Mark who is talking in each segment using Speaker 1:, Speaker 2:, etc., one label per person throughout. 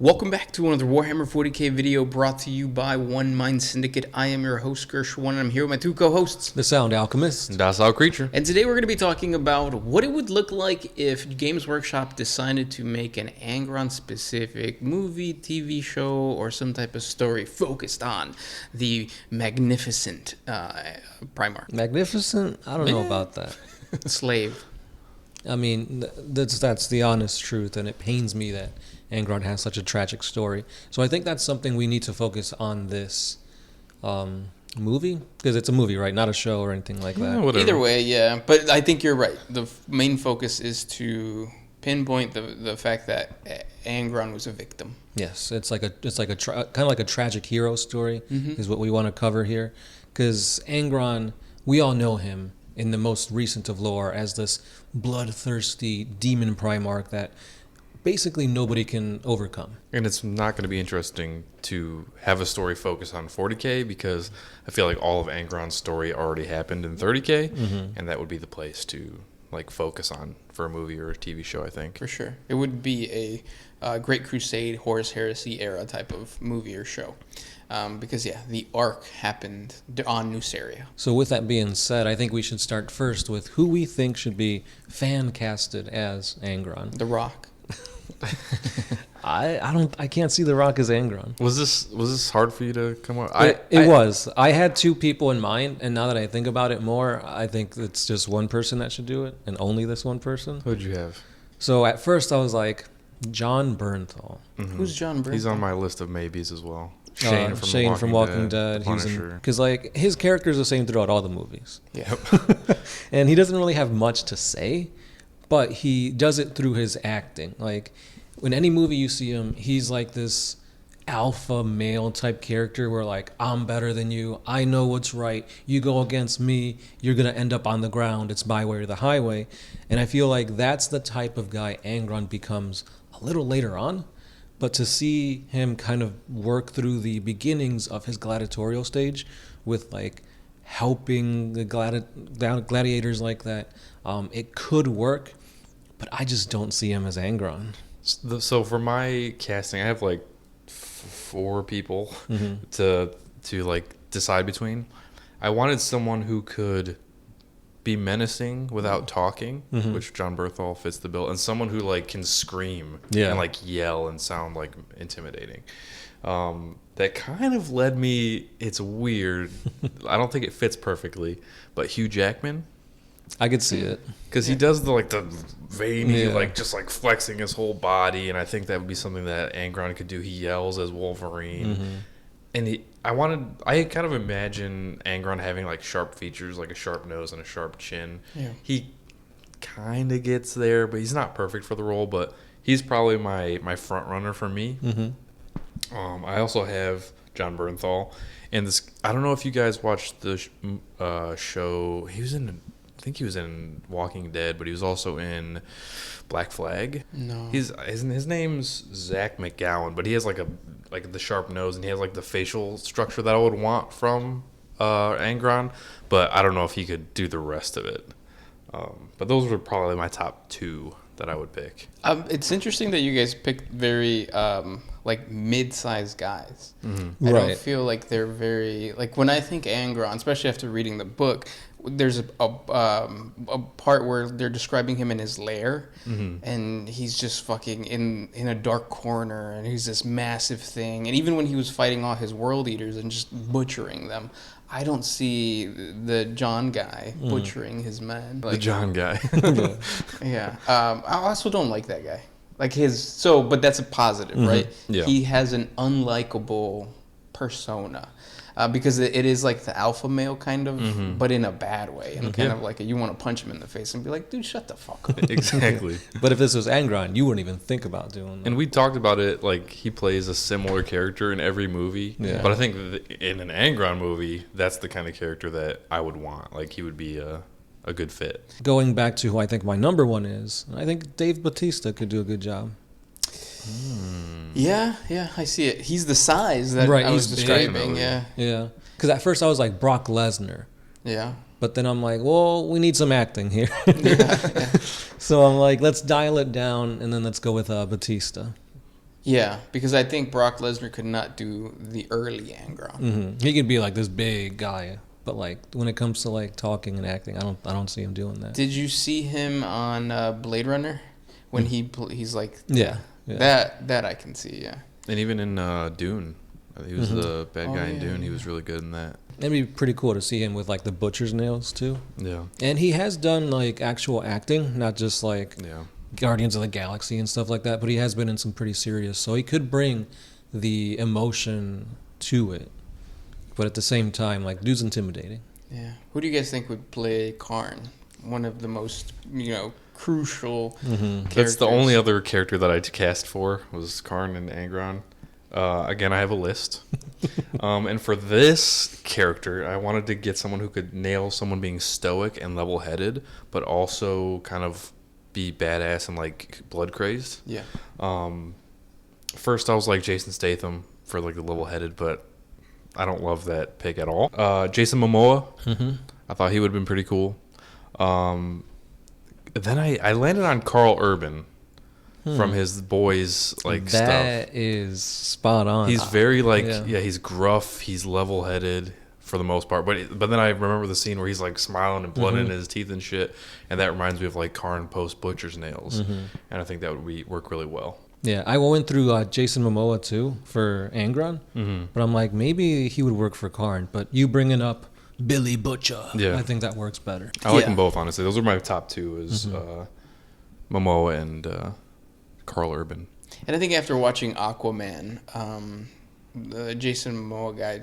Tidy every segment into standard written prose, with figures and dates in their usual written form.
Speaker 1: Welcome back to another Warhammer 40K video brought to you by One Mind Syndicate. I am your host, Gershwin, and I'm here with my two co-hosts,
Speaker 2: The Sound Alchemist
Speaker 3: and Docile Creature.
Speaker 1: And today we're going to be talking about what it would look like if Games Workshop decided to make an Angron-specific movie, TV show, or some type of story focused on the magnificent Primarch.
Speaker 2: Magnificent? I don't know about that.
Speaker 1: Slave.
Speaker 2: I mean, that's the honest truth, and it pains me that Angron has such a tragic story. So I think that's something we need to focus on this movie, because it's a movie, right? Not a show or anything like that.
Speaker 3: Whatever.
Speaker 1: Either way, yeah. But I think you're right. The main focus is to pinpoint the fact that Angron was a victim.
Speaker 2: Yes, it's like a kind of like a tragic hero story is what we want to cover here, because Angron, we all know him in the most recent of lore as this bloodthirsty demon Primarch that basically nobody can overcome.
Speaker 3: And it's not going to be interesting to have a story focus on 40K because I feel like all of Angron's story already happened in 30K, and that would be the place to like focus on for a movie or a TV show, I think.
Speaker 1: For sure. It would be a Great Crusade, Horus Heresy era type of movie or show. Because, yeah, the arc happened on Nuceria.
Speaker 2: So with that being said, I think we should start first with who we think should be fan-casted as Angron.
Speaker 1: The Rock.
Speaker 2: I can't see The Rock as Angron.
Speaker 3: Was this hard for you to come up?
Speaker 2: It was. I had two people in mind, and now that I think about it more, I think it's just one person that should do it, and only this one person.
Speaker 3: Who'd you have?
Speaker 2: So at first I was like, John Bernthal.
Speaker 3: Mm-hmm.
Speaker 1: Who's John Bernthal?
Speaker 3: He's on my list of maybes as well.
Speaker 2: Shane from Walking Dead. Because like his character is the same throughout all the movies.
Speaker 1: Yeah.
Speaker 2: And he doesn't really have much to say, but he does it through his acting. Like in any movie you see him, he's like this alpha male type character where like, I'm better than you, I know what's right, you go against me, you're gonna end up on the ground, it's my way or the highway. And I feel like that's the type of guy Angron becomes a little later on. But to see him kind of work through the beginnings of his gladiatorial stage with like helping the gladiators like that, it could work, but I just don't see him as Angron.
Speaker 3: So for my casting, I have like 4 people to like decide between. I wanted someone who could be menacing without talking, which John Bernthal fits the bill, and someone who like can scream and like yell and sound like intimidating. That kind of led me. It's weird. I don't think it fits perfectly, but Hugh Jackman.
Speaker 2: I could see it
Speaker 3: because he does the veiny like just like flexing his whole body, and I think that would be something that Angron could do. He yells as Wolverine, and I kind of imagine Angron having like sharp features, like a sharp nose and a sharp chin. Yeah. He kind of gets there, but he's not perfect for the role. But he's probably my front runner for me. I also have John Bernthal, and this. I don't know if you guys watched the show. I think he was in Walking Dead, but he was also in Black Flag.
Speaker 1: No.
Speaker 3: His name's Zach McGowan, but he has like the sharp nose, and he has like the facial structure that I would want from Angron, but I don't know if he could do the rest of it. But those were probably my top 2 that I would pick.
Speaker 1: It's interesting that you guys picked very like mid-sized guys.
Speaker 2: Mm-hmm.
Speaker 1: I don't feel like they're very like when I think Angron, especially after reading the book. There's a part where they're describing him in his lair, and he's just fucking in a dark corner, and he's this massive thing. And even when he was fighting all his world eaters and just butchering them, I don't see the John guy butchering his men. Like,
Speaker 3: the John guy.
Speaker 1: Yeah. I also don't like that guy. Like but that's a positive, right?
Speaker 3: Yeah.
Speaker 1: He has an unlikable persona. Because it is like the alpha male kind of, but in a bad way. And kind of like you want to punch him in the face and be like, dude, shut the fuck up.
Speaker 3: Exactly.
Speaker 2: But if this was Angron, you wouldn't even think about doing that.
Speaker 3: And we talked about it, like he plays a similar character in every movie. Yeah. But I think in an Angron movie, that's the kind of character that I would want. Like he would be a good fit.
Speaker 2: Going back to who I think my number 1 is, I think Dave Bautista could do a good job.
Speaker 1: Yeah, I see it. He's the size that I was describing. Yeah.
Speaker 2: Because at first I was like Brock Lesnar.
Speaker 1: Yeah.
Speaker 2: But then I'm like, well, we need some acting here. So I'm like, let's dial it down, and then let's go with Batista.
Speaker 1: Yeah, because I think Brock Lesnar could not do the early Angron.
Speaker 2: He could be like this big guy, but like when it comes to like talking and acting, I don't see him doing that.
Speaker 1: Did you see him on Blade Runner when he's like
Speaker 2: Yeah.
Speaker 1: that I can see, yeah.
Speaker 3: And even in Dune, he was the bad guy in Dune. He was really good in that.
Speaker 2: It'd be pretty cool to see him with like the butcher's nails too.
Speaker 3: Yeah.
Speaker 2: And he has done like actual acting, not just like Guardians of the Galaxy and stuff like that, but he has been in some pretty serious, so he could bring the emotion to it. But at the same time, like, dude's intimidating.
Speaker 1: Yeah. Who do you guys think would play Karn? One of the most, crucial characters.
Speaker 3: That's the only other character that I cast for was Karn and Angron. Again, I have a list. And for this character, I wanted to get someone who could nail someone being stoic and level-headed, but also kind of be badass and like blood crazed.
Speaker 1: Yeah.
Speaker 3: First I was like Jason Statham for like the level-headed, but I don't love that pick at all. Jason Momoa, I thought he would have been pretty cool. Then I landed on Carl Urban from his Boys like stuff.
Speaker 2: That is spot on.
Speaker 3: He's very like he's gruff, he's level-headed for the most part, but then I remember the scene where he's like smiling and blood in his teeth and shit, and that reminds me of like Karn post Butcher's Nails, and I think that would work really well.
Speaker 2: Yeah, I went through Jason Momoa too for Angron, but I'm like, maybe he would work for Karn, but you bringing up Billy Butcher, I think that works better.
Speaker 3: I like them both, honestly. Those are my top two, is Momoa and Carl Urban.
Speaker 1: And I think after watching Aquaman, the Jason Momoa guy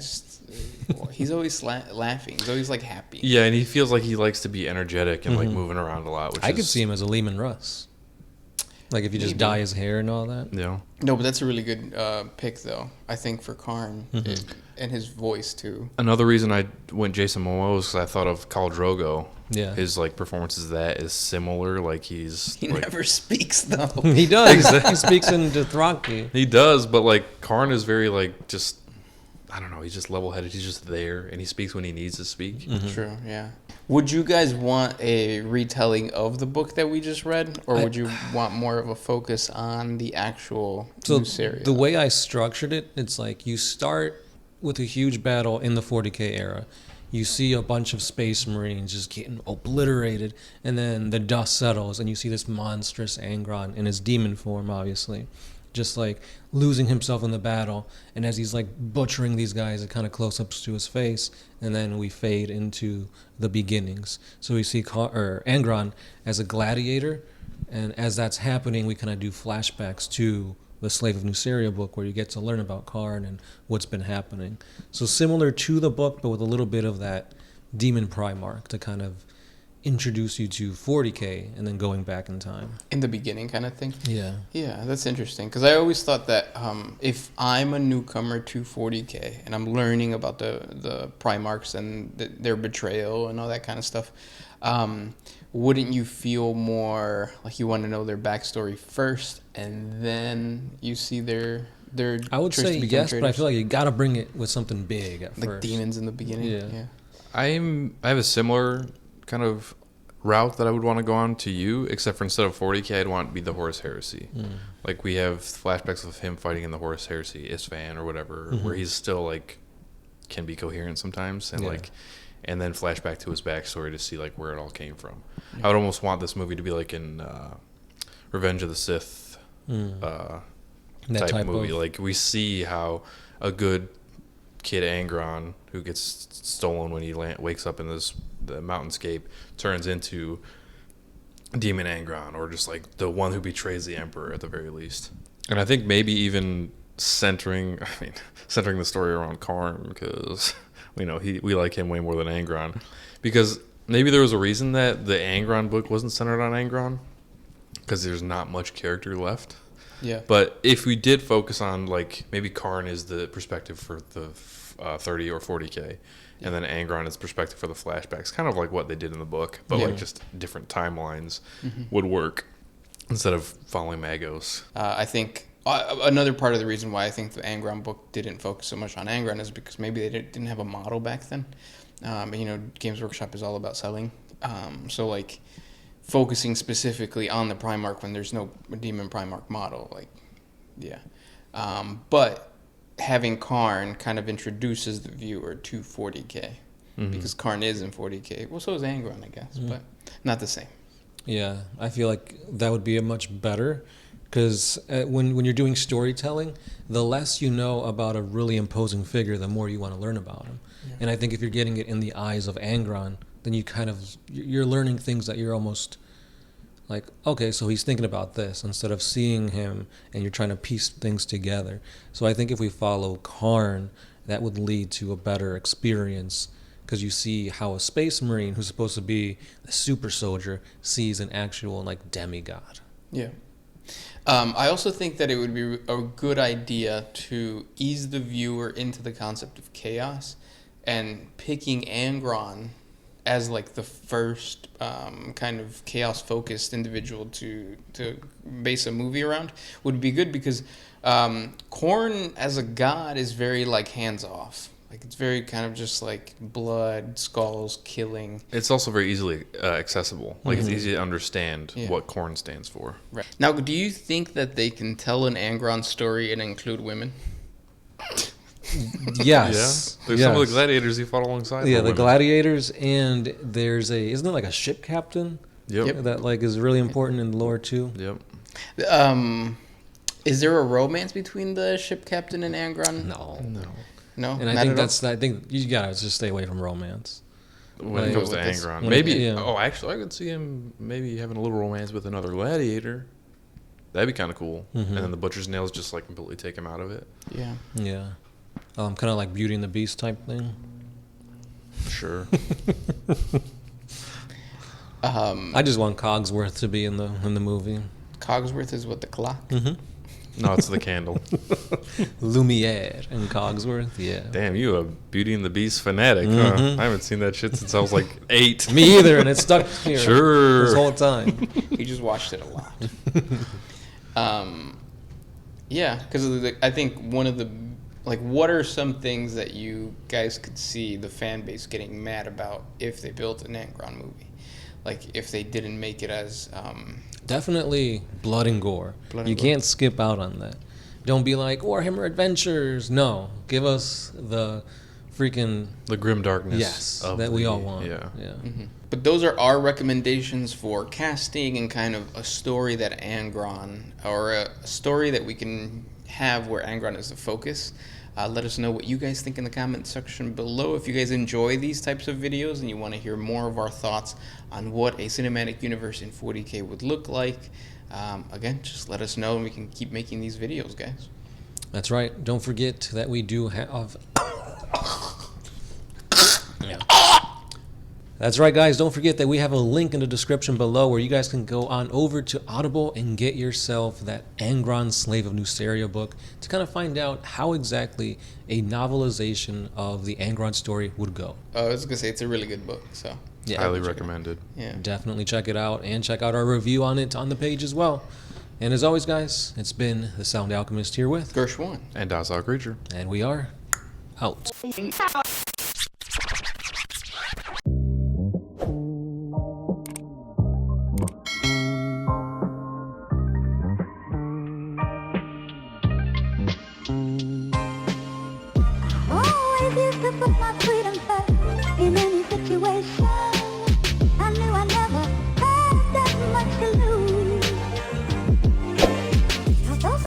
Speaker 1: he's always laughing. He's always like happy.
Speaker 3: Yeah, and he feels like he likes to be energetic and like moving around a lot.
Speaker 2: I could see him as a Lehman Russ. Like if you just dye his hair and all that.
Speaker 3: Yeah.
Speaker 1: No, but that's a really good pick, though. I think for Karn and his voice too.
Speaker 3: Another reason I went Jason Momoa was because I thought of Khal Drogo.
Speaker 2: Yeah.
Speaker 3: His like performances that is similar. Like he like,
Speaker 1: never speaks though.
Speaker 2: He does. He speaks in Dothraki.
Speaker 3: He does, but like Karn is very like just, I don't know. He's just level-headed. He's just there, and he speaks when he needs to speak.
Speaker 1: True. Yeah. Would you guys want a retelling of the book that we just read, or would you want more of a focus on the actual new series?
Speaker 2: The way I structured it, it's like you start with a huge battle in the 40K era. You see a bunch of space marines just getting obliterated, and then the dust settles, and you see this monstrous Angron in his demon form, obviously, just like losing himself in the battle. And as he's like butchering these guys, it kind of close-ups to his face, and then we fade into the beginnings. So we see Angron as a gladiator, and as that's happening, we kind of do flashbacks to the Slave of Nuceria book, where you get to learn about Karn and what's been happening. So similar to the book, but with a little bit of that demon Primarch to kind of introduce you to 40K and then going back in time.
Speaker 1: In the beginning kind of thing?
Speaker 2: Yeah.
Speaker 1: Yeah, that's interesting. Because I always thought that if I'm a newcomer to 40K and I'm learning about the Primarchs and their betrayal and all that kind of stuff, wouldn't you feel more like you want to know their backstory first and then you see their
Speaker 2: I would say yes,
Speaker 1: traitors?
Speaker 2: but I feel like you got to bring it with something big at
Speaker 1: like
Speaker 2: first.
Speaker 1: demons in the beginning? Yeah.
Speaker 3: I have a similar kind of route that I would want to go on to you, except for instead of 40K, I'd want it to be the Horus Heresy. Like we have flashbacks of him fighting in the Horus Heresy, Isfahan or whatever, where he's still like can be coherent sometimes, and like, and then flashback to his backstory to see like where it all came from. I would almost want this movie to be like in Revenge of the Sith type movie. Like we see how a good kid Angron who gets stolen when he wakes up in the mountainscape turns into Demon Angron, or just like the one who betrays the Emperor at the very least. And I think maybe even centering the story around Karn, because we like him way more than Angron, because maybe there was a reason that the Angron book wasn't centered on Angron, because there's not much character left.
Speaker 1: Yeah.
Speaker 3: But if we did focus on like maybe Karn is the perspective for the 30 or 40K, and then Angron is perspective for the flashbacks, kind of like what they did in the book, but like just different timelines would work instead of following Magos.
Speaker 1: I think another part of the reason why I think the Angron book didn't focus so much on Angron is because maybe they didn't have a model back then. Games Workshop is all about selling. So like focusing specifically on the Primarch when there's no Demon Primarch model, like, yeah. But having Karn kind of introduces the viewer to 40K because Karn is in 40K. Well, so is Angron, I guess, but not the same.
Speaker 2: Yeah, I feel like that would be a much better, because when you're doing storytelling, the less you know about a really imposing figure, the more you want to learn about him. Yeah. And I think if you're getting it in the eyes of Angron, then you're learning things that you're almost like, okay, so he's thinking about this, instead of seeing him and you're trying to piece things together. So I think if we follow Karn, that would lead to a better experience, because you see how a space marine who's supposed to be a super soldier sees an actual like demigod.
Speaker 1: Yeah. I also think that it would be a good idea to ease the viewer into the concept of chaos, and picking Angron as like the first kind of chaos focused individual to base a movie around would be good, because Khorne as a god is very like hands off. Like, it's very kind of just like blood, skulls, killing.
Speaker 3: It's also very easily accessible. Like, it's easy to understand what Khorne stands for.
Speaker 1: Right. Now, do you think that they can tell an Angron story and include women?
Speaker 2: Yes.
Speaker 3: Yeah. There's some of the gladiators he fought alongside.
Speaker 2: Yeah, the gladiators, and there's isn't there like a ship captain?
Speaker 3: Yep.
Speaker 2: That like is really important in lore too.
Speaker 3: Yep.
Speaker 1: Is there a romance between the ship captain and Angron? No,
Speaker 2: and I think you gotta just stay away from romance
Speaker 3: when it comes to Angron. Maybe. Oh, actually, I could see him maybe having a little romance with another gladiator. That'd be kind of cool. And then the butcher's nails just like completely take him out of it.
Speaker 1: Yeah.
Speaker 2: Yeah. Kind of like Beauty and the Beast type thing.
Speaker 3: Sure.
Speaker 2: I just want Cogsworth to be in the movie.
Speaker 1: Cogsworth is what, the clock?
Speaker 3: No, it's the candle.
Speaker 2: Lumiere and Cogsworth, yeah.
Speaker 3: Damn, you a Beauty and the Beast fanatic, huh? I haven't seen that shit since I was like 8.
Speaker 2: Me either, and it's stuck here
Speaker 3: Sure.
Speaker 2: this whole time.
Speaker 1: You just watched it a lot. Yeah, because I think one of the, like, what are some things that you guys could see the fan base getting mad about if they built an Angron movie? Like, if they didn't make it as...
Speaker 2: Definitely blood and gore. You can't skip out on that. Don't be like, Warhammer Adventures. No. Give us the freaking...
Speaker 3: The grim darkness.
Speaker 2: Yes, that we all want.
Speaker 3: Yeah.
Speaker 1: But those are our recommendations for casting and kind of a story that Angron, or a story that we can have where Angron is the focus. Let us know what you guys think in the comment section below. If you guys enjoy these types of videos and you want to hear more of our thoughts on what a cinematic universe in 40K would look like, again, just let us know and we can keep making these videos, guys.
Speaker 2: That's right. Don't forget that we do have... That's right, guys. Don't forget that we have a link in the description below where you guys can go on over to Audible and get yourself that Angron Slave of Nuceria book to kind of find out how exactly a novelization of the Angron story would go.
Speaker 1: I was going to say, it's a really good book, so...
Speaker 2: Yeah,
Speaker 3: Highly recommended.
Speaker 1: Yeah.
Speaker 2: Definitely check it out, and check out our review on it on the page as well. And as always, guys, it's been the Sound Alchemist here with
Speaker 1: Gershwan.
Speaker 3: And Docile Creature.
Speaker 2: and we are out.